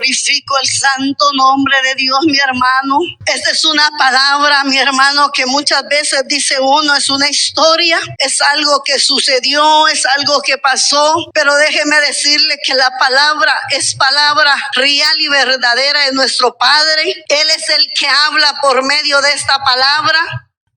glorifico el santo nombre de Dios, mi hermano. Esta es una palabra, mi hermano, que muchas veces dice uno, es una historia, es algo que sucedió, es algo que pasó, pero déjeme decirle que la palabra es palabra real y verdadera de nuestro Padre. Él es el que habla por medio de esta palabra.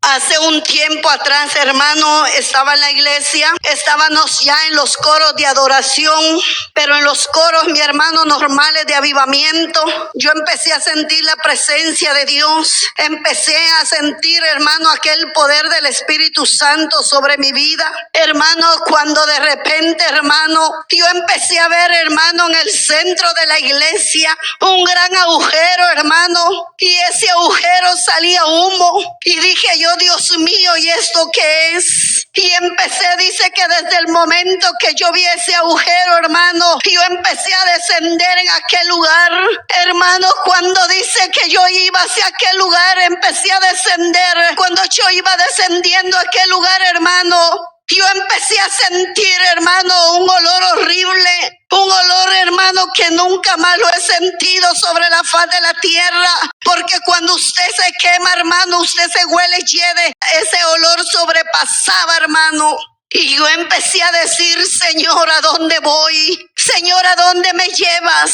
Hace un tiempo atrás, hermano, estaba en la iglesia, estábamos ya en los coros de adoración, pero en los coros, mi hermano, normales de avivamiento, yo empecé a sentir la presencia de Dios, empecé a sentir, hermano, aquel poder del Espíritu Santo sobre mi vida, hermano, cuando de repente, hermano, yo empecé a ver, hermano, en el centro de la iglesia, un gran agujero, hermano, y ese agujero salía humo, y dije yo, Dios mío, ¿y esto qué es? Y empecé, dice que desde el momento que yo vi ese agujero, hermano, yo empecé a descender en aquel lugar, hermano, cuando dice que yo iba hacia aquel lugar, empecé a descender, cuando yo iba descendiendo a aquel lugar, hermano, yo empecé a sentir, hermano, un olor horrible, un olor, hermano, que nunca más lo he sentido sobre la faz de la tierra, porque cuando usted se quema, hermano, usted se huele, hiede, ese olor sobrepasaba, hermano. Y yo empecé a decir, Señor, ¿a dónde voy? Señor, ¿a dónde me llevas?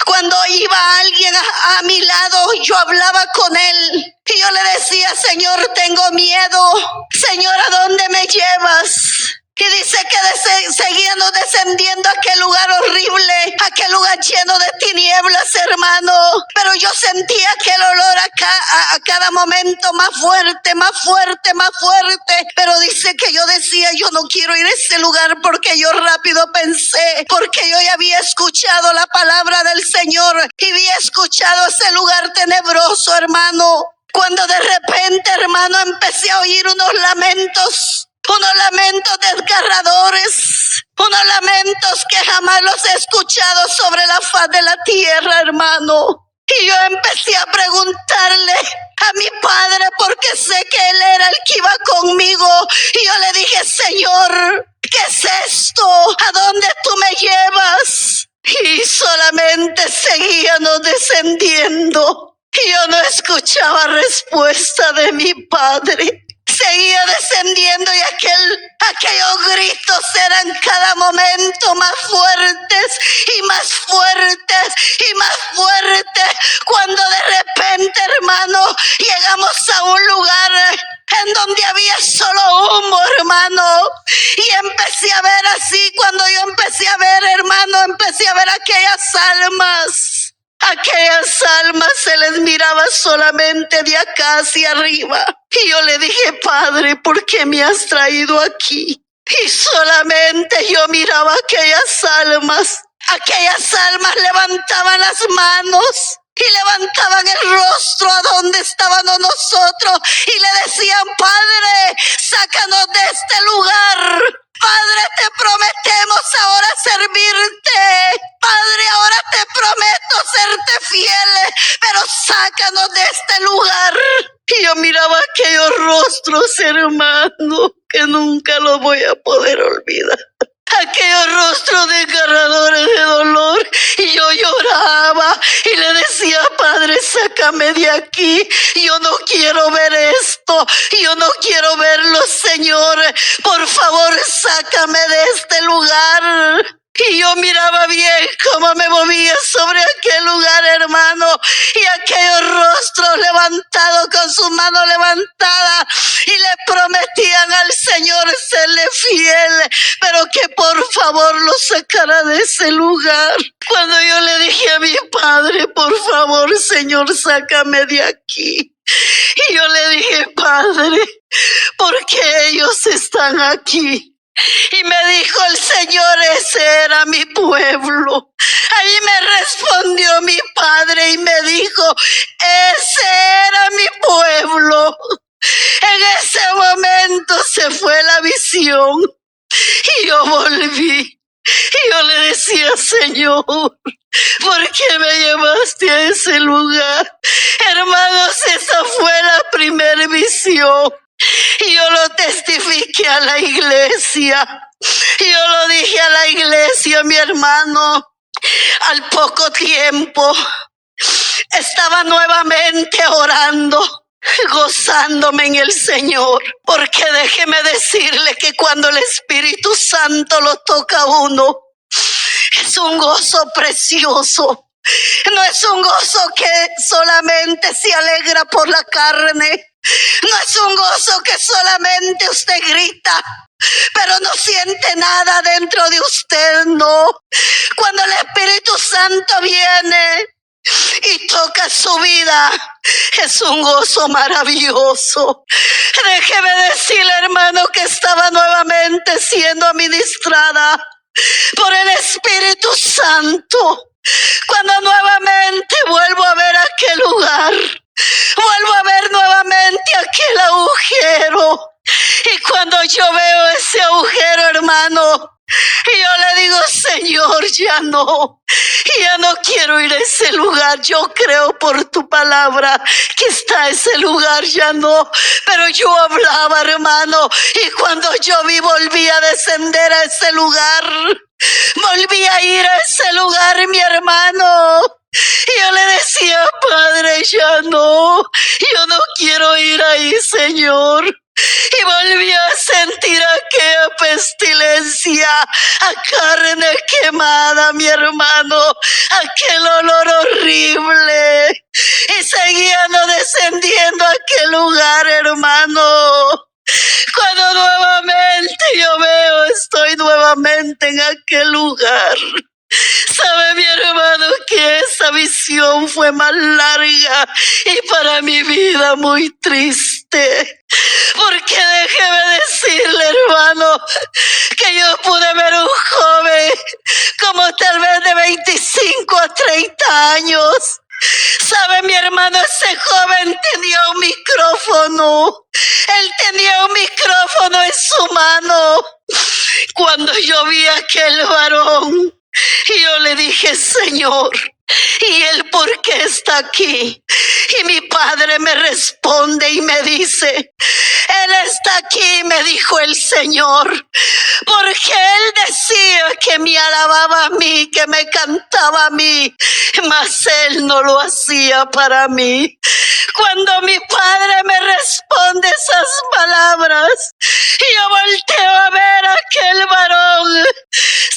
Cuando iba alguien a mi lado, yo hablaba con él y yo le decía, Señor, tengo miedo. Señor, ¿a dónde me llevas? Y dice que seguíamos descendiendo a aquel lugar horrible, aquel lugar lleno de tinieblas, hermano. Pero yo sentía aquel olor a cada momento más fuerte, más fuerte, más fuerte. Pero dice que yo decía, yo no quiero ir a ese lugar, porque yo rápido pensé, porque yo ya había escuchado la palabra del Señor y había escuchado ese lugar tenebroso, hermano. Cuando de repente, hermano, empecé a oír unos lamentos desgarradores, unos lamentos que jamás los he escuchado sobre la faz de la tierra, hermano. Y yo empecé a preguntarle a mi padre, porque sé que él era el que iba conmigo. Y yo le dije, Señor, ¿qué es esto? ¿A dónde tú me llevas? Y solamente seguíamos descendiendo. Y yo no escuchaba respuesta de mi padre. Seguía descendiendo y aquellos gritos eran cada momento más fuertes y más fuertes y más fuertes. Cuando de repente, hermano, llegamos a un lugar en donde había solo humo, hermano. Y empecé a ver así, cuando yo empecé a ver, hermano, empecé a ver aquellas almas. Aquellas almas se les miraba solamente de acá hacia arriba. Y yo le dije, Padre, ¿por qué me has traído aquí? Y solamente yo miraba aquellas almas. Aquellas almas levantaban las manos y levantaban el rostro a donde estábamos nosotros y le decían, Padre, sácanos de este lugar. Padre, te prometemos ahora servirte. Padre, ahora te prometo serte fiel, pero sácanos de este lugar. Y yo miraba aquellos rostros, hermano, que nunca los voy a poder olvidar. Aquellos rostros desgarradores de dolor, y yo lloraba y le decía, Padre, sácame de aquí, yo no quiero ver esto, yo no quiero verlo, Señor, por favor, sácame de este lugar. Y yo miraba bien cómo me movía sobre aquel lugar, hermano, y aquellos rostros levantados con sus manos levantadas, y le prometían al Señor serle fiel, pero que por favor lo sacara de ese lugar. Cuando yo le dije a mi padre, por favor, Señor, sácame de aquí. Y yo le dije, Padre, ¿por qué ellos están aquí? Y me dijo el Señor, ese era mi pueblo. Ahí me respondió mi padre y me dijo, ese era mi pueblo. En ese momento se fue la visión y yo volví. Y yo le decía, Señor, ¿por qué me llevaste a ese lugar? Hermanos, esa fue la primera visión. Y yo lo testifiqué a la iglesia. Y yo lo dije a la iglesia, mi hermano. Al poco tiempo estaba nuevamente orando, gozándome en el Señor, porque déjeme decirle que cuando el Espíritu Santo lo toca a uno, es un gozo precioso. No es un gozo que solamente se alegra por la carne. No es un gozo que solamente usted grita, pero no siente nada dentro de usted, no. Cuando el Espíritu Santo viene y toca su vida, es un gozo maravilloso. Déjeme decirle, hermano, que estaba nuevamente siendo administrada por el Espíritu Santo. Cuando nuevamente vuelvo a ver aquel lugar, vuelvo a ver nuevamente aquel agujero. Y cuando yo veo ese agujero, hermano, yo le digo, Señor, ya no quiero ir a ese lugar. Yo creo por tu palabra que está ese lugar, ya no. Pero yo hablaba, hermano, y cuando yo volví a descender a ese lugar, volví a ir a ese lugar, mi hermano. Y yo le decía, Padre, ya no, yo no quiero ir ahí, Señor. Y volví a sentir aquella pestilencia, a carne quemada, mi hermano, aquel olor horrible. Y seguían descendiendo a aquel lugar, hermano. Cuando nuevamente yo veo, estoy nuevamente en aquel lugar. Sabe, mi hermano, que esa visión fue más larga y para mi vida muy triste. Porque déjeme decirle, hermano, que yo pude ver un joven como tal vez de 25 a 30 años. Sabe, mi hermano, ese joven tenía un micrófono. Él tenía un micrófono en su mano. Cuando yo vi a aquel varón, yo le dije, Señor, ¿y él por qué está aquí? Y mi padre me responde y me dice, él está aquí, me dijo el Señor, porque él decía que me alababa a mí, que me cantaba a mí, mas él no lo hacía para mí. Cuando mi padre me responde esas palabras, yo volteo a ver a aquel varón.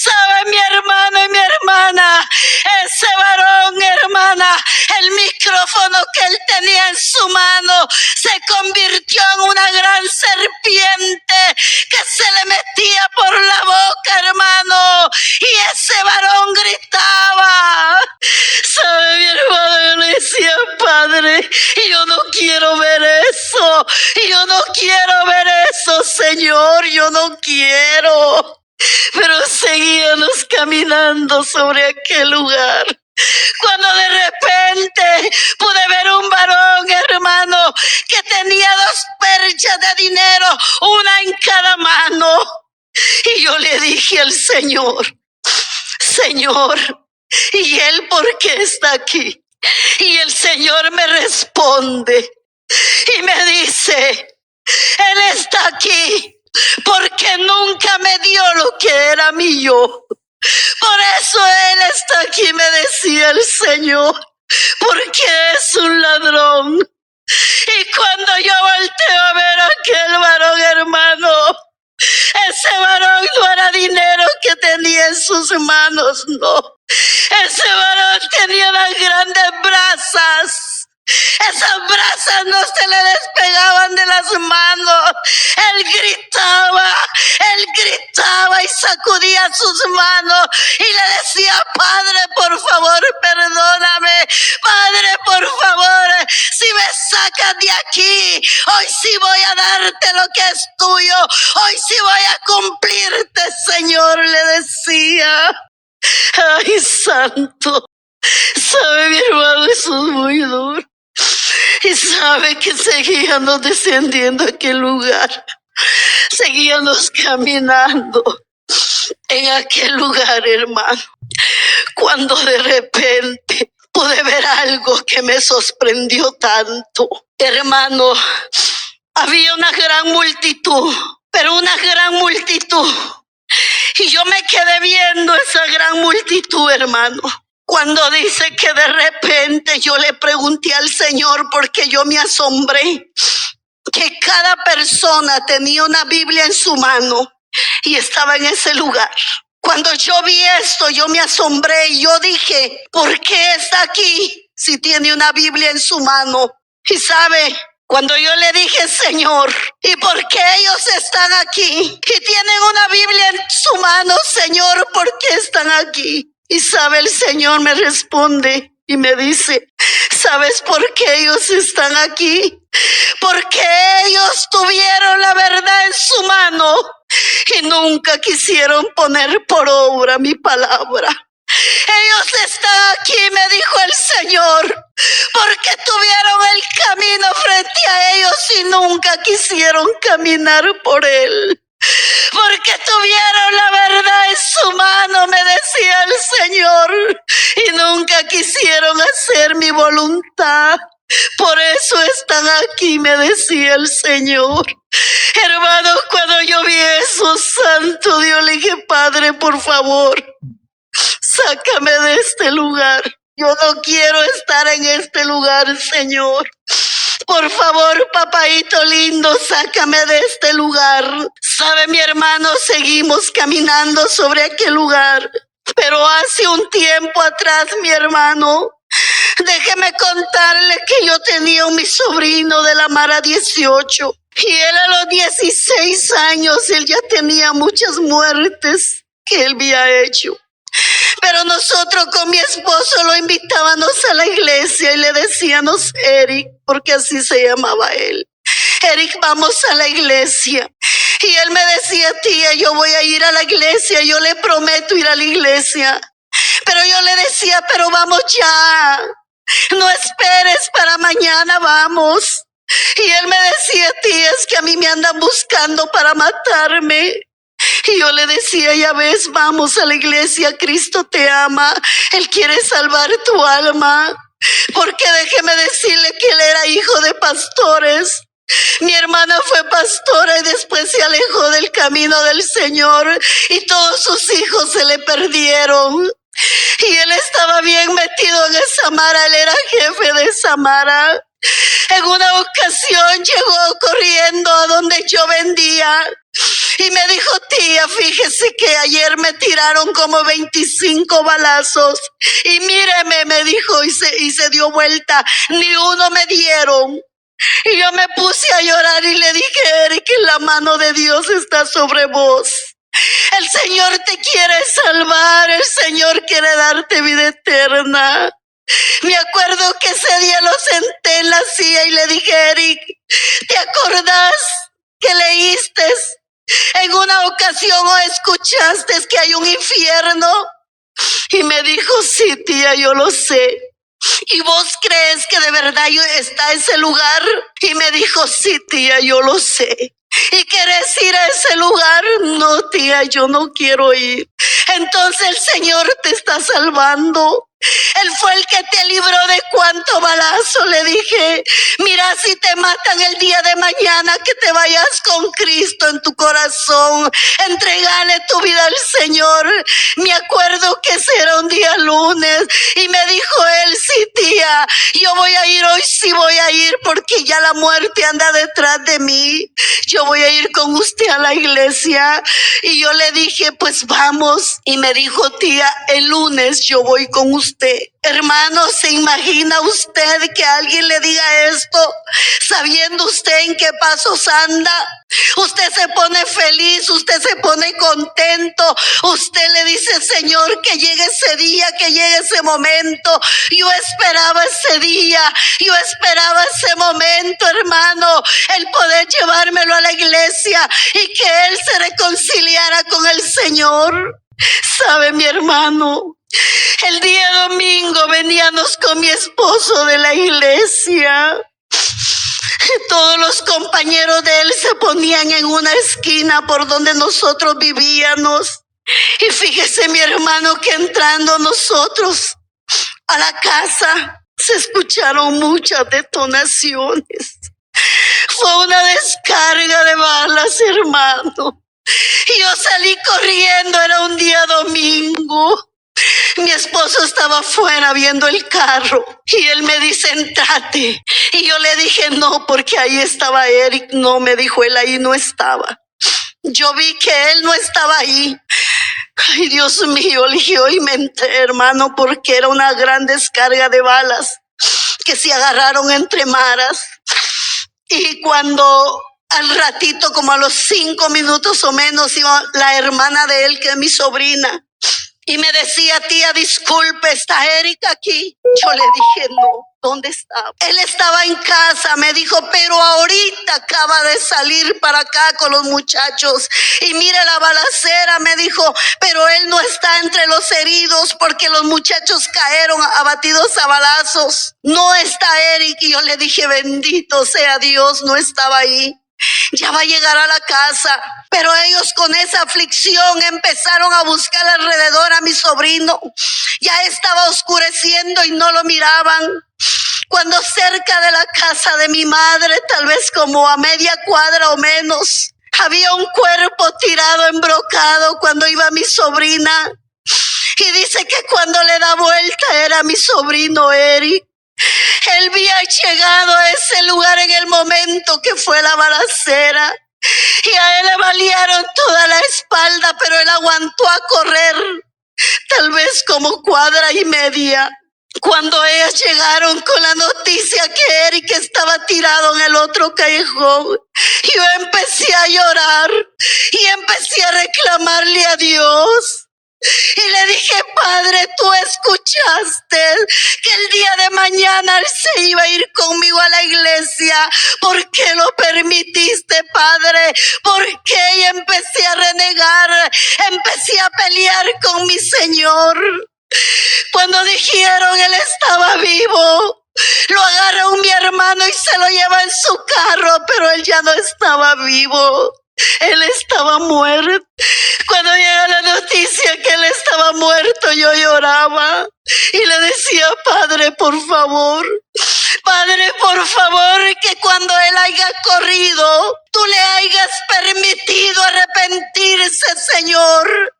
¿Sabe, mi hermano y mi hermana? Ese varón, hermana, el micrófono que él tenía en su mano se convirtió en una gran serpiente que se le metía por la boca, hermano. Y ese varón gritaba. ¿Sabe, mi hermano? Yo le decía, Padre, yo no quiero ver eso. Yo no quiero ver eso, Señor. Yo no quiero. Pero seguíamos caminando sobre aquel lugar. Cuando de repente pude ver un varón, hermano, que tenía 2 perchas de dinero, una en cada mano. Y yo le dije al Señor, Señor, ¿y él por qué está aquí? Y el Señor me responde y me dice, él está aquí porque nunca me dio lo que era mío. Por eso él está aquí, me decía el Señor, porque es un ladrón. Y cuando yo volteo a ver a aquel varón, hermano, ese varón no era dinero que tenía en sus manos, no. Ese varón tenía las grandes brasas. Esas brasas no se le despegaban de las manos. Él gritaba y sacudía sus manos y le decía, Padre, por favor, perdóname. Padre, por favor, si me sacas de aquí, hoy sí voy a darte lo que es tuyo. Hoy sí voy a cumplirte, Señor, le decía. Ay, santo. Sabe, mi hermano, eso es muy duro. Y sabe que seguíamos descendiendo a aquel lugar. Seguíamos caminando en aquel lugar, hermano. Cuando de repente pude ver algo que me sorprendió tanto. Hermano, había una gran multitud, pero una gran multitud. Y yo me quedé viendo esa gran multitud, hermano. Cuando dice que de repente yo le pregunté al Señor, porque yo me asombré, que cada persona tenía una Biblia en su mano y estaba en ese lugar. Cuando yo vi esto, yo me asombré y yo dije, ¿por qué está aquí si tiene una Biblia en su mano? Y sabe, cuando yo le dije, Señor, ¿y por qué ellos están aquí? Y tienen una Biblia en su mano, Señor, ¿por qué están aquí? Y sabe, el Señor me responde y me dice, ¿sabes por qué ellos están aquí? Porque ellos tuvieron la verdad en su mano y nunca quisieron poner por obra mi palabra. Ellos están aquí, me dijo el Señor, porque tuvieron el camino frente a ellos y nunca quisieron caminar por él. Porque tuvieron la verdad en su mano, me decía el Señor, y nunca quisieron hacer mi voluntad. Por eso están aquí, me decía el Señor. Hermanos, cuando yo vi eso, santo Dios, le dije, Padre, por favor, sácame de este lugar. Yo no quiero estar en este lugar, Señor. Por favor, papaito lindo, sácame de este lugar. Sabe, mi hermano, seguimos caminando sobre aquel lugar. Pero hace un tiempo atrás, mi hermano, déjeme contarle que yo tenía mi sobrino de la Mara 18. Y él a los 16 años, él ya tenía muchas muertes que él había hecho. Pero nosotros con mi esposo lo invitábamos a la iglesia y le decíamos Eric, porque así se llamaba él. Eric, vamos a la iglesia. Y él me decía, tía, yo voy a ir a la iglesia, yo le prometo ir a la iglesia. Pero yo le decía, pero vamos ya, no esperes para mañana, vamos. Y él me decía, tía, es que a mí me andan buscando para matarme. Y yo le decía, ya ves, vamos a la iglesia, Cristo te ama, Él quiere salvar tu alma. Porque déjeme decirle que él era hijo de pastores. Mi hermana fue pastora y después se alejó del camino del Señor y todos sus hijos se le perdieron. Y él estaba bien metido en esa mara, él era jefe de esa mara. En una ocasión llegó corriendo a donde yo vendía y me dijo, tía, fíjese que ayer me tiraron como 25 balazos y míreme, me dijo, y se dio vuelta, ni uno me dieron. Y yo me puse a llorar y le dije, Eric, la mano de Dios está sobre vos. El Señor te quiere salvar, el Señor quiere darte vida eterna. Me acuerdo que ese día lo senté en la silla y le dije, Eric, ¿te acordás que leíste en una ocasión o escuchaste que hay un infierno? Y me dijo, sí, tía, yo lo sé. ¿Y vos crees que de verdad está ese lugar? Y me dijo, sí, tía, yo lo sé. ¿Y querés ir a ese lugar? No, tía, yo no quiero ir. Entonces el Señor te está salvando. Él fue el que te libró de cuánto balazo. Le dije, mira, si te matan el día de mañana, que te vayas con Cristo en tu corazón, entregale tu vida al Señor. Me acuerdo que ese era un día lunes y me dijo él, sí, tía, yo voy a ir hoy, sí voy a ir, porque ya la muerte anda detrás de mí. Yo voy a ir con usted a la iglesia. Y yo le dije, pues vamos. Y me dijo, tía, el lunes yo voy con usted. Hermano, ¿se imagina usted que alguien le diga esto sabiendo usted en qué pasos anda? Usted se pone feliz, usted se pone contento, usted le dice, Señor, que llegue ese día, que llegue ese momento. Yo esperaba ese día, yo esperaba ese momento, hermano, el poder llevármelo a la iglesia y que él se reconciliara con el Señor. ¿Sabe, mi hermano? El día domingo veníamos con mi esposo de la iglesia. Todos los compañeros de él se ponían en una esquina por donde nosotros vivíamos. Y fíjese, mi hermano, que entrando nosotros a la casa se escucharon muchas detonaciones. Fue una descarga de balas, hermano. Y yo salí corriendo, era un día domingo. Mi esposo estaba afuera viendo el carro y él me dice, entrate. Y yo le dije, no, porque ahí estaba Eric. No, me dijo, él ahí no estaba. Yo vi que él no estaba ahí. Ay, Dios mío, le dije, y me entré, hermano, porque era una gran descarga de balas que se agarraron entre maras. Y cuando al ratito, como a los 5 minutos o menos, iba la hermana de él, que es mi sobrina, y me decía, tía, disculpe, ¿está Erika aquí? Yo le dije, no, ¿dónde estaba? Él estaba en casa, me dijo, pero ahorita acaba de salir para acá con los muchachos. Y mire la balacera, me dijo, pero él no está entre los heridos porque los muchachos cayeron abatidos a balazos. No está Eric. Y yo le dije, bendito sea Dios, no estaba ahí. Ya va a llegar a la casa. Pero ellos con esa aflicción empezaron a buscar alrededor a mi sobrino. Ya estaba oscureciendo y no lo miraban. Cuando cerca de la casa de mi madre, tal vez como a media cuadra o menos, había un cuerpo tirado, embrocado, cuando iba mi sobrina. Y dice que cuando le da vuelta era mi sobrino Eric. Él había llegado a ese lugar en el momento que fue la balacera. Y a él le balearon toda la espalda, pero él aguantó a correr, tal vez como cuadra y media. Cuando ellas llegaron con la noticia que Eric estaba tirado en el otro callejón, yo empecé a llorar y empecé a reclamarle a Dios. Y le dije, Padre, tú escuchaste que el día de mañana él se iba a ir conmigo a la iglesia. ¿Por qué lo permitiste, Padre? ¿Por qué? Y empecé a renegar, empecé a pelear con mi Señor. Cuando dijeron él estaba vivo, lo agarró mi hermano y se lo lleva en su carro, pero él ya no estaba vivo. Él estaba muerto. Cuando llega la noticia que él estaba muerto, yo lloraba y le decía, Padre, por favor, que cuando él haya corrido, tú le hayas permitido arrepentirse, Señor.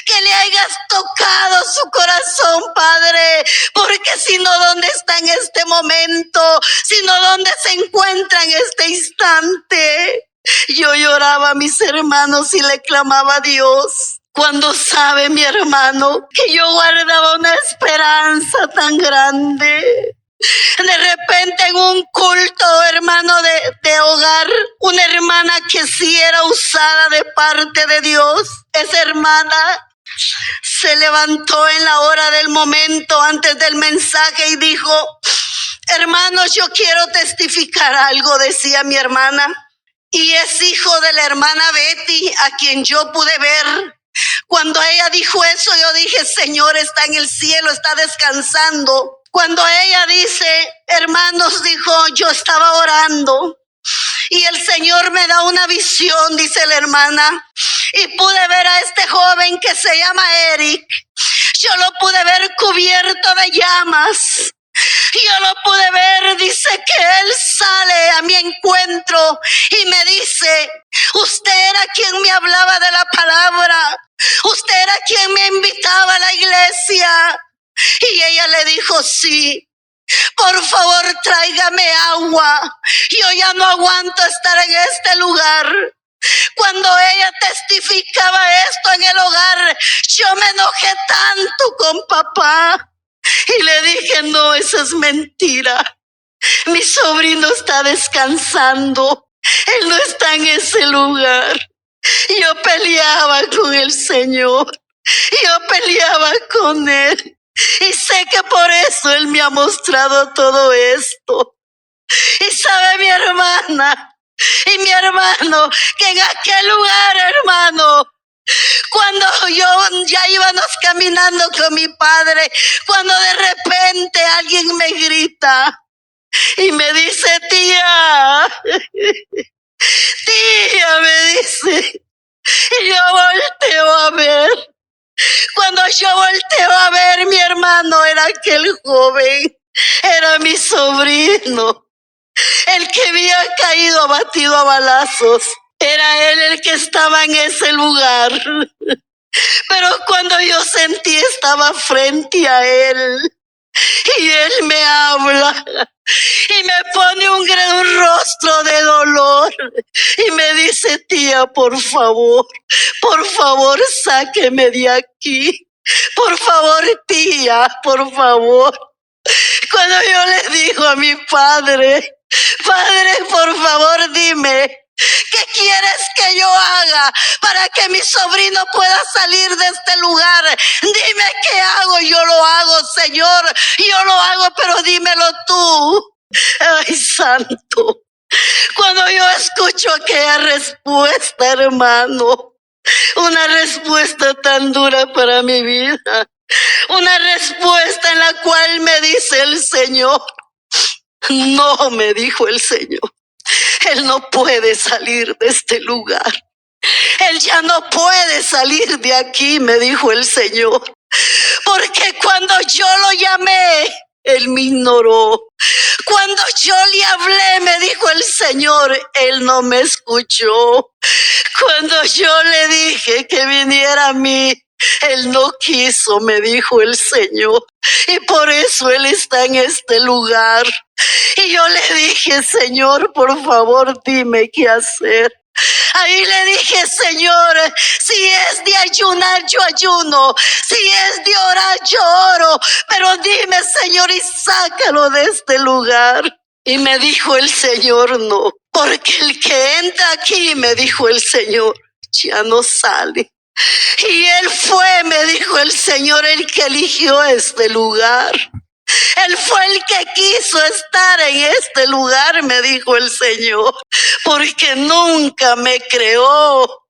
Que le hayas tocado su corazón, Padre, porque si no, ¿dónde está en este momento? Si no, ¿dónde se encuentra en este instante? Yo lloraba a mis hermanos y le clamaba a Dios. Cuando sabe mi hermano que yo guardaba una esperanza tan grande. De repente en un culto, hermano, de hogar, una hermana que sí era usada de parte de Dios, esa hermana se levantó en la hora del momento antes del mensaje y dijo, hermanos, yo quiero testificar algo, decía mi hermana. Y es hijo de la hermana Betty, a quien yo pude ver. Cuando ella dijo eso, yo dije, Señor, está en el cielo, está descansando. Cuando ella dice, hermanos, dijo, yo estaba orando y el Señor me da una visión, dice la hermana, y pude ver a este joven que se llama Eric. Yo lo pude ver cubierto de llamas. Yo lo pude ver, dice que él sale a mi encuentro y me dice, usted era quien me hablaba de la palabra, usted era quien me invitaba a la iglesia. Y ella le dijo, sí, por favor tráigame agua, yo ya no aguanto estar en este lugar. Cuando ella testificaba esto en el hogar, yo me enojé tanto con papá. Y le dije, no, eso es mentira. Mi sobrino está descansando. Él no está en ese lugar. Yo peleaba con el Señor. Yo peleaba con Él. Y sé que por eso Él me ha mostrado todo esto. Y sabe mi hermana y mi hermano que en aquel lugar, hermano, cuando ya íbamos caminando con mi padre, cuando de repente alguien me grita y me dice, tía, me dice, y yo volteo a ver. Cuando yo volteo a ver, mi hermano era aquel joven, era mi sobrino, el que había caído abatido a balazos. Era él el que estaba en ese lugar. Pero cuando yo sentí, estaba frente a él. Y él me habla y me pone un gran rostro de dolor y me dice: tía, por favor, sáqueme de aquí. Por favor, tía, por favor. Cuando yo le digo a mi padre: padre, por favor, dime, ¿qué quieres que yo haga para que mi sobrino pueda salir de este lugar? Dime qué hago, yo lo hago, Señor, yo lo hago, pero dímelo tú. Ay, santo. Cuando yo escucho aquella respuesta, hermano, una respuesta tan dura para mi vida, una respuesta en la cual me dice el Señor: no, me dijo el Señor, él no puede salir de este lugar. Él ya no puede salir de aquí, me dijo el Señor. Porque cuando yo lo llamé, él me ignoró. Cuando yo le hablé, me dijo el Señor, él no me escuchó. Cuando yo le dije que viniera a mí, él no quiso, me dijo el Señor. Y por eso él está en este lugar. Y yo le dije: Señor, por favor, dime qué hacer. Ahí le dije: Señor, si es de ayunar, yo ayuno. Si es de orar, yo oro. Pero dime, Señor, y sácalo de este lugar. Y me dijo el Señor: no, porque el que entra aquí, me dijo el Señor, ya no sale. Y él fue, me dijo el Señor, el que eligió este lugar. Él fue el que quiso estar en este lugar, me dijo el Señor, porque nunca me creó,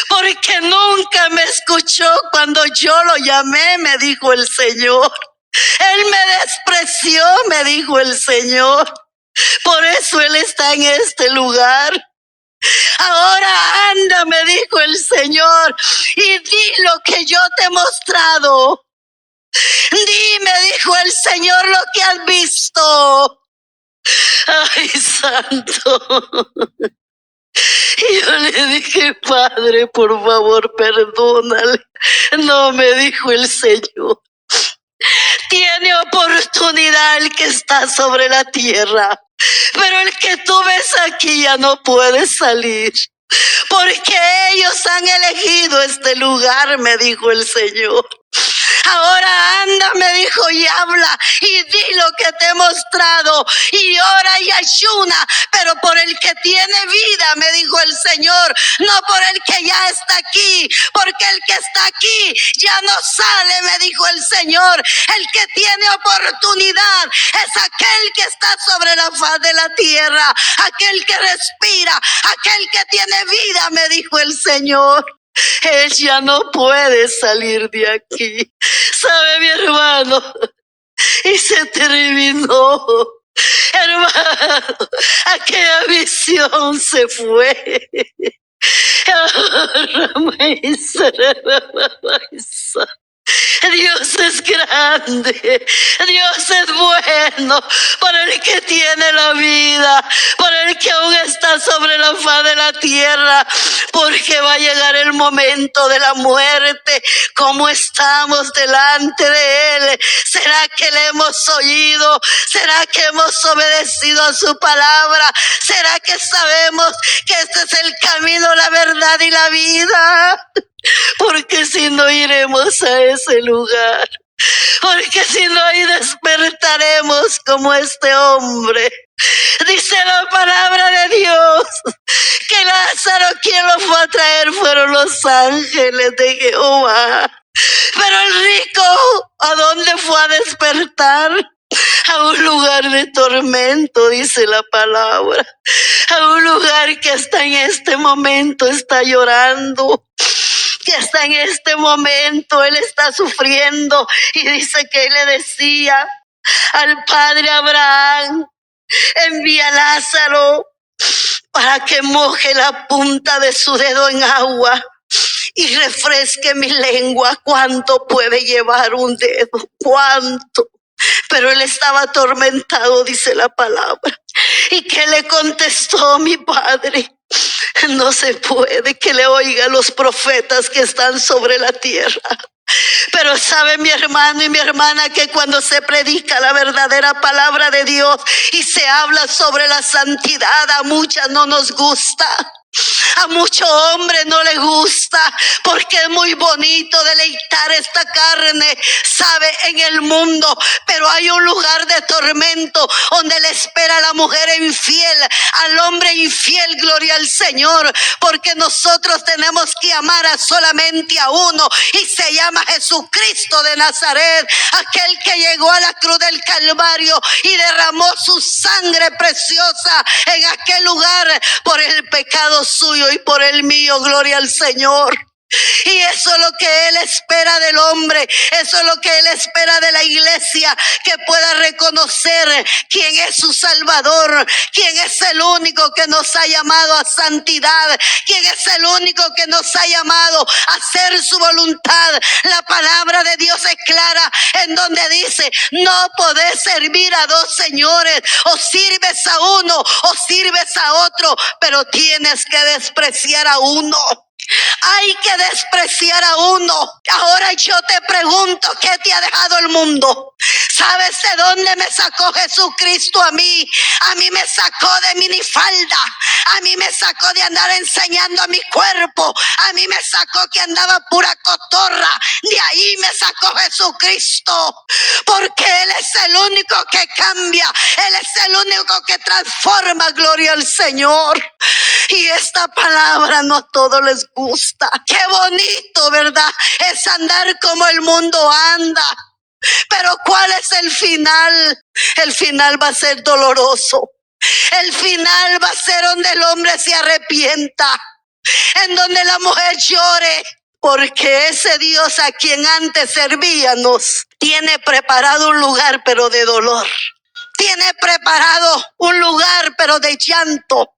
porque nunca me escuchó cuando yo lo llamé, me dijo el Señor. Él me despreció, me dijo el Señor. Por eso él está en este lugar. Ahora anda, me dijo el Señor, y di lo que yo te he mostrado. Dime, dijo el Señor, lo que has visto. Ay, santo. Y yo le dije: Padre, por favor, perdónale. No, me dijo el Señor, tiene oportunidad el que está sobre la tierra, pero el que tú ves aquí ya no puede salir, porque ellos han elegido este lugar, me dijo el Señor. Ahora anda, me dijo, y habla y di lo que te he mostrado, y ora y ayuna, pero por el que tiene vida, me dijo el Señor, no por el que ya está aquí, porque el que está aquí ya no sale, me dijo el Señor. El que tiene oportunidad es aquel que está sobre la faz de la tierra, aquel que respira, aquel que tiene vida, me dijo el Señor. Él ya no puede salir de aquí. ¿Sabe, mi hermano? Y se terminó. Hermano, aquella visión se fue. Dios es grande, Dios es bueno, por el que tiene la vida, por el que aún está sobre la faz de la tierra, porque va a llegar el momento de la muerte. ¿Cómo estamos delante de Él? ¿Será que le hemos oído? ¿Será que hemos obedecido a su palabra? ¿Será que sabemos que este es el camino, la verdad y la vida? Porque si no, iremos a ese lugar. Porque si no, ahí despertaremos como este hombre. Dice la palabra de Dios que Lázaro, quien lo fue a traer, fueron los ángeles de Jehová. Pero el rico, ¿a dónde fue a despertar? A un lugar de tormento, dice la palabra. A un lugar que hasta en este momento está llorando, que hasta en este momento él está sufriendo. Y dice que él le decía al padre Abraham: envía a Lázaro para que moje la punta de su dedo en agua y refresque mi lengua. ¿Cuánto puede llevar un dedo? ¿Cuánto? Pero él estaba atormentado, dice la palabra. ¿Y qué le contestó mi padre? No se puede que le oiga a los profetas que están sobre la tierra. Pero sabe mi hermano y mi hermana que cuando se predica la verdadera palabra de Dios y se habla sobre la santidad, a muchas no nos gusta. A mucho hombre no le gusta porque es muy bonito deleitar esta carne, sabe, en el mundo, pero hay un lugar de tormento donde le espera a la mujer infiel, al hombre infiel, gloria al Señor, porque nosotros tenemos que amar a solamente a uno y se llama Jesucristo de Nazaret, aquel que llegó a la cruz del Calvario y derramó su sangre preciosa en aquel lugar por el pecado suyo y por el mío, gloria al Señor. Y eso es lo que Él espera del hombre, eso es lo que Él espera de la iglesia, que pueda reconocer quién es su Salvador, quién es el único que nos ha llamado a santidad, quién es el único que nos ha llamado a hacer su voluntad. La palabra de Dios es clara en donde dice: no podés servir a dos señores, o sirves a uno o sirves a otro, pero tienes que despreciar a uno. Hay que despreciar a uno. Ahora yo te pregunto, ¿qué te ha dejado el mundo? ¿Sabes de dónde me sacó Jesucristo a mí? A mí me sacó de minifalda. A mí me sacó de andar enseñando a mi cuerpo. A mí me sacó que andaba pura cotorra. De ahí me sacó Jesucristo. Porque Él es el único que cambia. Él es el único que transforma. Gloria al Señor. Y esta palabra no a todos les gusta. Qué bonito, ¿verdad? Es andar como el mundo anda. Pero ¿cuál es el final? El final va a ser doloroso. El final va a ser donde el hombre se arrepienta, en donde la mujer llore, porque ese Dios a quien antes servíamos tiene preparado un lugar, pero de dolor. Tiene preparado un lugar, pero de llanto,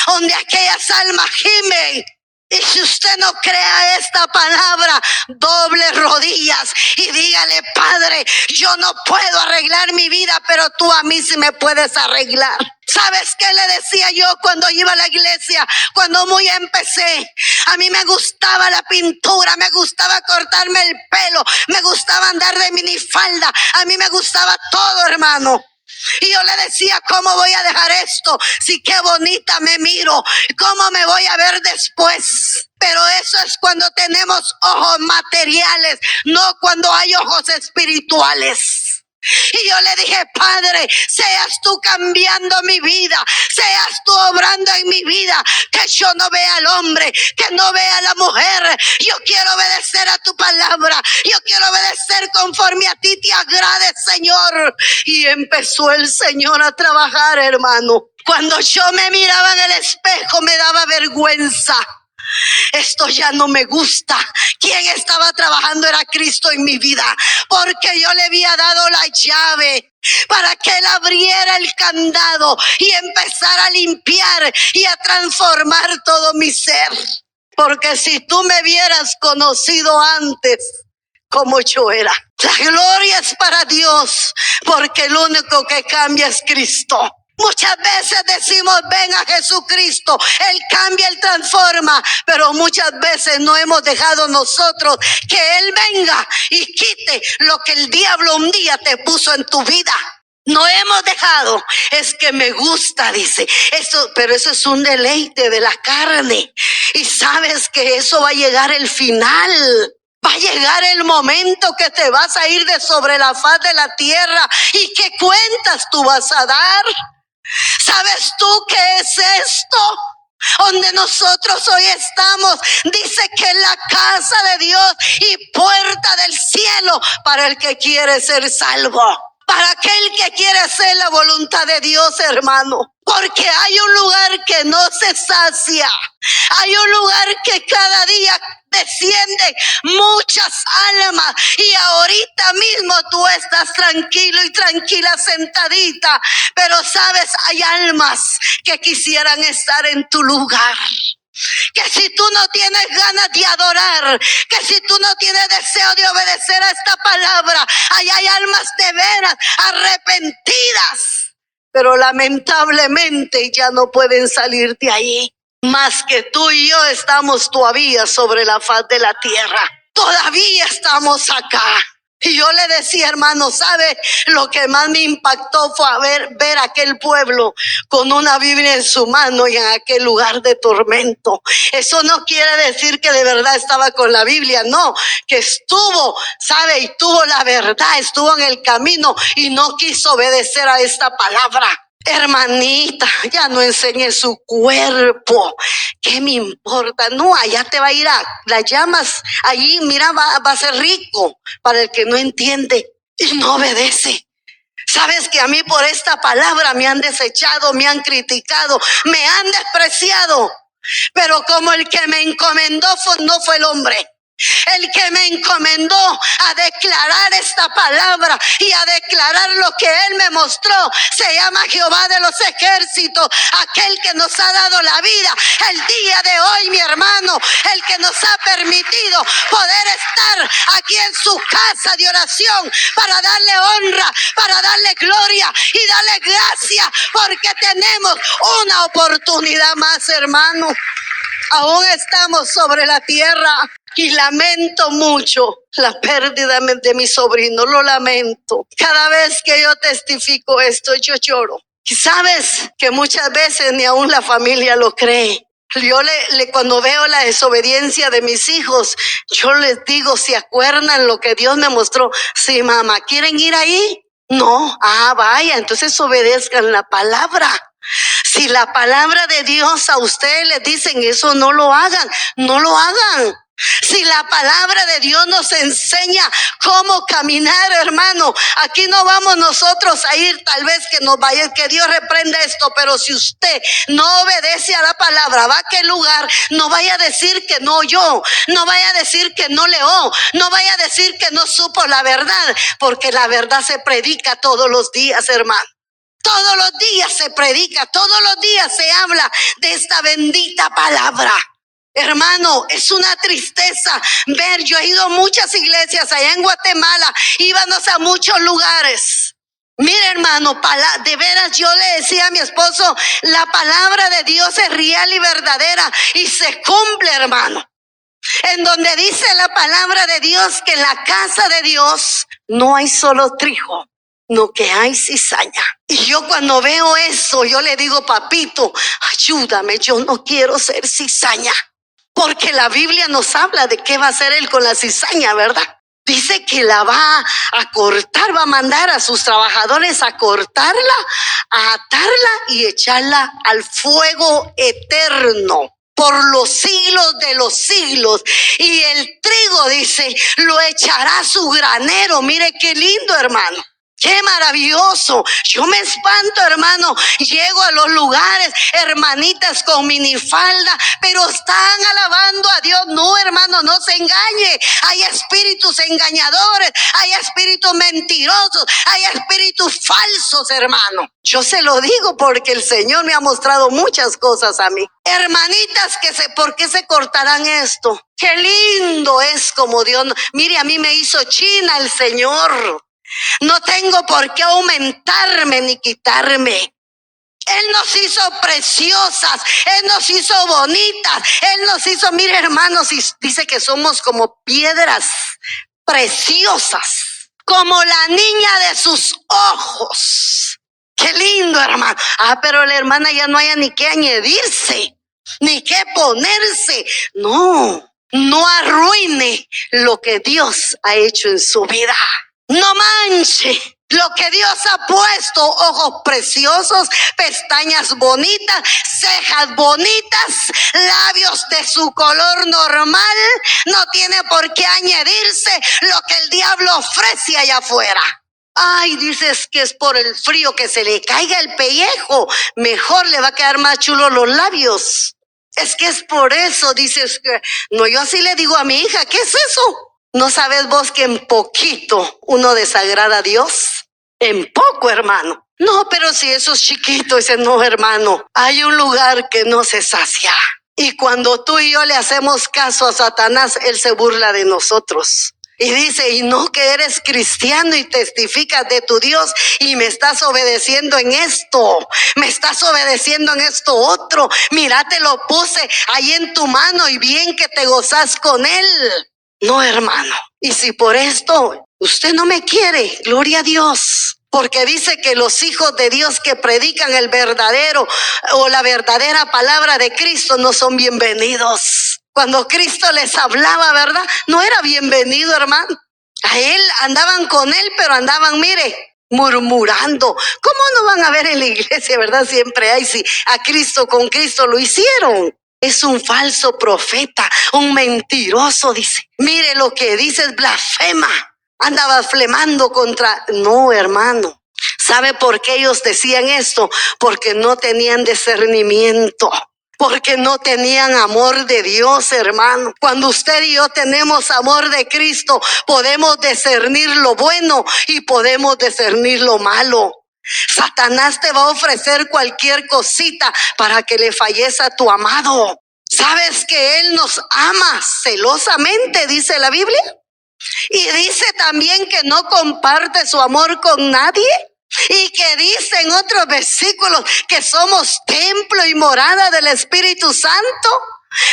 donde aquellas almas gimen. Y si usted no crea esta palabra, doble rodillas y dígale: Padre, yo no puedo arreglar mi vida, pero tú a mí sí me puedes arreglar. ¿Sabes qué le decía yo cuando iba a la iglesia? Cuando muy empecé, a mí me gustaba la pintura, me gustaba cortarme el pelo, me gustaba andar de minifalda, a mí me gustaba todo, hermano. Y yo le decía: ¿cómo voy a dejar esto? Si qué bonita me miro, ¿cómo me voy a ver después? Pero eso es cuando tenemos ojos materiales, no cuando hay ojos espirituales. Y yo le dije: Padre, seas tú cambiando mi vida, seas tú obrando en mi vida, que yo no vea al hombre, que no vea a la mujer. Yo quiero obedecer a tu palabra, yo quiero obedecer conforme a ti te agrade, Señor. Y empezó el Señor a trabajar, hermano. Cuando yo me miraba en el espejo me daba vergüenza. Esto ya no me gusta. Quien estaba trabajando era Cristo en mi vida, porque yo le había dado la llave para que Él abriera el candado y empezara a limpiar y a transformar todo mi ser. Porque si tú me hubieras conocido antes como yo era. La gloria es para Dios, porque el único que cambia es Cristo. Muchas veces decimos: ven a Jesucristo, Él cambia, Él transforma, pero muchas veces no hemos dejado nosotros que Él venga y quite lo que el diablo un día te puso en tu vida. No hemos dejado. Es que me gusta, dice esto, pero eso es un deleite de la carne. Y sabes que eso va a llegar el final. Va a llegar el momento que te vas a ir de sobre la faz de la tierra. ¿Y qué cuentas tú vas a dar? ¿Sabes tú qué es esto? Donde nosotros hoy estamos, dice que es la casa de Dios y puerta del cielo para el que quiere ser salvo. Para aquel que quiere hacer la voluntad de Dios, hermano. Porque hay un lugar que no se sacia. Hay un lugar que cada día descienden muchas almas. Y ahorita mismo tú estás tranquilo y tranquila sentadita. Pero sabes, hay almas que quisieran estar en tu lugar. Que si tú no tienes ganas de adorar, que si tú no tienes deseo de obedecer a esta palabra, ahí hay almas de veras arrepentidas, pero lamentablemente ya no pueden salir de ahí. más que tú y yo estamos todavía sobre la faz de la tierra. Todavía estamos acá. Y yo le decía, hermano, ¿sabe? Lo que más me impactó fue ver aquel pueblo con una Biblia en su mano y en aquel lugar de tormento. Eso no quiere decir que de verdad estaba con la Biblia, no, que estuvo, ¿sabe? Y tuvo la verdad, estuvo en el camino y no quiso obedecer a esta palabra. Hermanita, ya no enseñe su cuerpo. ¿Qué me importa? No, allá te va a ir a las llamas. Allí, mira, va a ser rico para el que no entiende y no obedece. Sabes que a mí por esta palabra me han desechado, me han criticado, me han despreciado. Pero como el que me encomendó no fue el hombre. El que me encomendó a declarar esta palabra y a declarar lo que Él me mostró se llama Jehová de los ejércitos, aquel que nos ha dado la vida el día de hoy, mi hermano, el que nos ha permitido poder estar aquí en su casa de oración para darle honra, para darle gloria y darle gracia, porque tenemos una oportunidad más, hermano. Aún estamos sobre la tierra. Y lamento mucho la pérdida de mi sobrino, lo lamento. Cada vez que yo testifico esto, yo lloro. Y sabes que muchas veces ni aún la familia lo cree. Yo cuando veo la desobediencia de mis hijos, yo les digo, ¿se acuerdan lo que Dios me mostró? Sí, mamá, ¿quieren ir ahí? No, vaya, entonces obedezcan la palabra. Si la palabra de Dios a ustedes les dicen eso, no lo hagan, no lo hagan. Si la palabra de Dios nos enseña cómo caminar, hermano, aquí no vamos nosotros a ir, tal vez que nos vaya, que Dios reprenda esto, pero si usted no obedece a la palabra, va a aquel lugar, no vaya a decir que no oyó, no vaya a decir que no leó, no vaya a decir que no supo la verdad, porque la verdad se predica todos los días, hermano. Todos los días se predica, todos los días se habla de esta bendita palabra. Hermano, es una tristeza ver, yo he ido a muchas iglesias allá en Guatemala, íbamos a muchos lugares. Mire, hermano, de veras yo le decía a mi esposo, la palabra de Dios es real y verdadera y se cumple, hermano. En donde dice la palabra de Dios que en la casa de Dios no hay solo trigo, no que hay cizaña. Y yo cuando veo eso, yo le digo, papito, ayúdame, yo no quiero ser cizaña. Porque la Biblia nos habla de qué va a hacer Él con la cizaña, ¿verdad? Dice que la va a cortar, va a mandar a sus trabajadores a cortarla, a atarla y echarla al fuego eterno por los siglos de los siglos. Y el trigo, dice, lo echará a su granero. Mire qué lindo, hermano. ¡Qué maravilloso! Yo me espanto, hermano. Llego a los lugares, hermanitas con minifalda, pero están alabando a Dios. No, hermano, no se engañe. Hay espíritus engañadores, hay espíritus mentirosos, hay espíritus falsos, hermano. Yo se lo digo porque el Señor me ha mostrado muchas cosas a mí. Hermanitas, ¿por qué se cortarán esto? ¡Qué lindo es como Dios! Mire, a mí me hizo China el Señor. No tengo por qué aumentarme ni quitarme. Él nos hizo preciosas, Él nos hizo bonitas, Él nos hizo, mire hermanos, dice que somos como piedras preciosas, como la niña de sus ojos. Qué lindo, hermano. Pero la hermana ya no haya ni qué añadirse, ni qué ponerse. No arruine lo que Dios ha hecho en su vida. No manche lo que Dios ha puesto: ojos preciosos, pestañas bonitas, cejas bonitas, labios de su color normal. No tiene por qué añadirse lo que el diablo ofrece allá afuera. Ay, dices que es por el frío, que se le caiga el pellejo. Mejor le va a quedar más chulo los labios. Es que es por eso, dices que... No, yo así le digo a mi hija, ¿qué es eso? ¿No sabes vos que en poquito uno desagrada a Dios? En poco, hermano. No, pero si eso es chiquito, dice, no, hermano. Hay un lugar que no se sacia. Y cuando tú y yo le hacemos caso a Satanás, él se burla de nosotros. Y dice, y no que eres cristiano y testificas de tu Dios y me estás obedeciendo en esto, me estás obedeciendo en esto otro. Mira, te lo puse ahí en tu mano y bien que te gozas con él. No, hermano. Y si por esto usted no me quiere, gloria a Dios. Porque dice que los hijos de Dios que predican el verdadero o la verdadera palabra de Cristo no son bienvenidos. Cuando Cristo les hablaba, ¿verdad? No era bienvenido, hermano. A él andaban con él, pero andaban, mire, murmurando. ¿Cómo no van a ver en la iglesia, verdad? Siempre hay, si a Cristo con Cristo lo hicieron. Es un falso profeta, un mentiroso, dice. Mire lo que dice, es blasfema. Anda blasfemando contra... No, hermano. ¿Sabe por qué ellos decían esto? Porque no tenían discernimiento. Porque no tenían amor de Dios, hermano. Cuando usted y yo tenemos amor de Cristo, podemos discernir lo bueno y podemos discernir lo malo. Satanás te va a ofrecer cualquier cosita para que le fallezca a tu amado. ¿Sabes que Él nos ama celosamente, dice la Biblia? Y dice también que no comparte su amor con nadie. Y que dice en otros versículos que somos templo y morada del Espíritu Santo,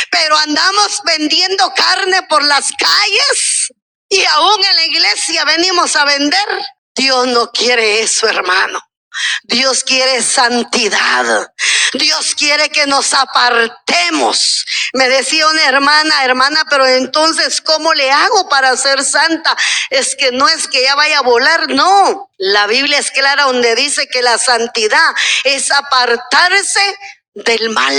pero andamos vendiendo carne por las calles y aún en la iglesia venimos a vender. Dios no quiere eso, hermano. Dios quiere santidad. Dios quiere que nos apartemos. Me decía una hermana, pero entonces, ¿cómo le hago para ser santa? Es que no es que ya vaya a volar, no. La Biblia es clara donde dice que la santidad es apartarse del mal.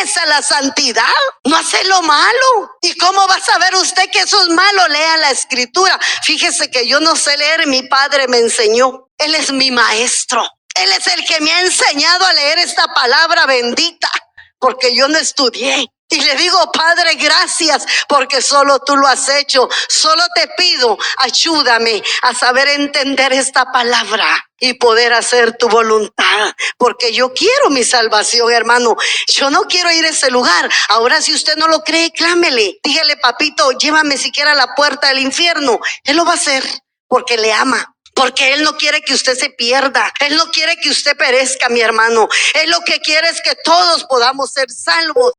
Esa es la santidad, no hacer lo malo. ¿Y cómo va a saber usted que eso es malo? Lea la escritura. Fíjese que yo no sé leer, mi padre me enseñó. Él es mi maestro. Él es el que me ha enseñado a leer esta palabra bendita, porque yo no estudié. Y le digo, Padre, gracias, porque solo tú lo has hecho. Solo te pido, ayúdame a saber entender esta palabra y poder hacer tu voluntad, porque yo quiero mi salvación, hermano. Yo no quiero ir a ese lugar. Ahora, si usted no lo cree, clámele. Dígale, papito, llévame siquiera a la puerta del infierno. Él lo va a hacer porque le ama. Porque Él no quiere que usted se pierda. Él no quiere que usted perezca, mi hermano. Él lo que quiere es que todos podamos ser salvos.